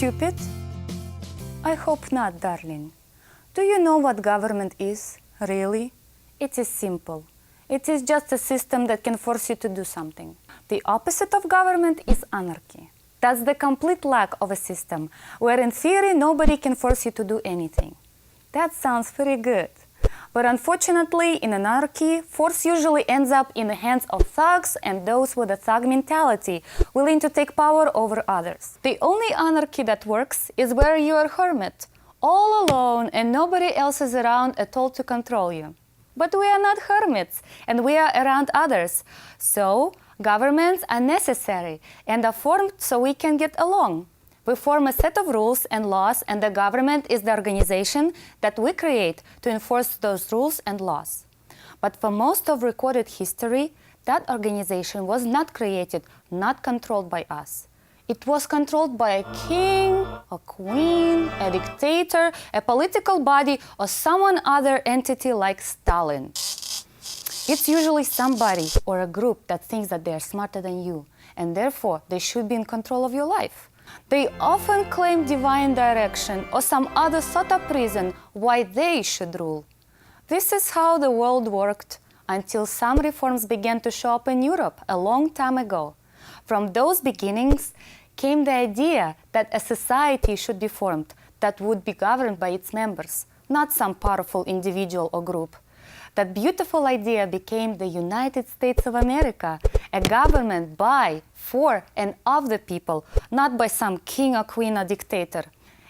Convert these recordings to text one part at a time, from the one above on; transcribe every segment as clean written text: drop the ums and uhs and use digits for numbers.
stupid? I hope not, darling. Do you know what government is, really? It is simple. It is just a system that can force you to do something. The opposite of government is anarchy. That's the complete lack of a system, where in theory nobody can force you to do anything. That sounds pretty good. But unfortunately, in anarchy, force usually ends up in the hands of thugs and those with a thug mentality, willing to take power over others. The only anarchy that works is where you are a hermit, all alone and nobody else is around at all to control you. But we are not hermits, and we are around others. So, governments are necessary and are formed so we can get along. We form a set of rules and laws, and the government is the organization that we create to enforce those rules and laws. But for most of recorded history, that organization was not created, not controlled by us. It was controlled by a king, a queen, a dictator, a political body, or someone other entity like Stalin. It's usually somebody or a group that thinks that they are smarter than you, and therefore they should be in control of your life. They often claim divine direction or some other thought-up reason why they should rule. This is how the world worked until some reforms began to show up in Europe a long time ago. From those beginnings came the idea that a society should be formed that would be governed by its members, not some powerful individual or group. That beautiful idea became the United States of America, a government by, for, and of the people, not by some king or queen or dictator.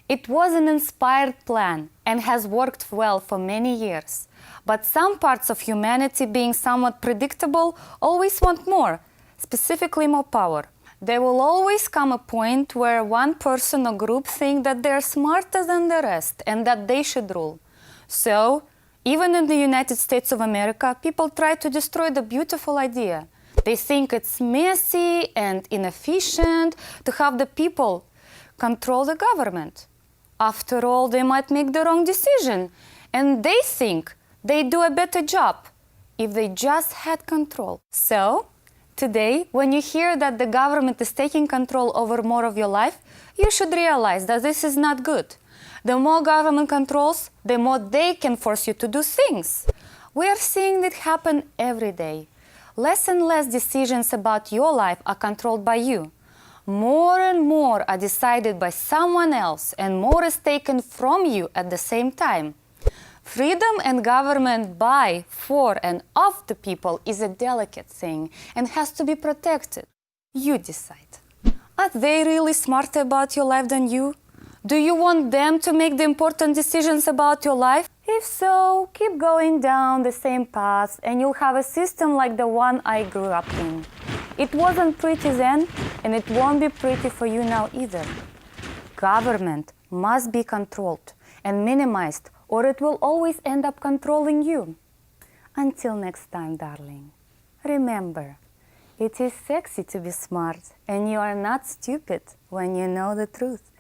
It was an inspired plan and has worked well for many years. But some parts of humanity, being somewhat predictable, always want more, specifically more power. There will always come a point where one person or group think that they're smarter than the rest and that they should rule. So, even in the United States of America, people try to destroy the beautiful idea. They think it's messy and inefficient to have the people control the government. After all, they might make the wrong decision, and they think they do a better job if they just had control. So, today, when you hear that the government is taking control over more of your life, you should realize that this is not good. The more government controls, the more they can force you to do things. We are seeing it happen every day. Less and less decisions about your life are controlled by you. More and more are decided by someone else, and more is taken from you at the same time. Freedom and government by, for, and of the people is a delicate thing and has to be protected. You decide. Are they really smarter about your life than you? Do you want them to make the important decisions about your life? If so, keep going down the same path and you'll have a system like the one I grew up in. It wasn't pretty then, and it won't be pretty for you now either. Government must be controlled and minimized, or it will always end up controlling you. Until next time, darling, remember, it is sexy to be smart, and you are not stupid when you know the truth.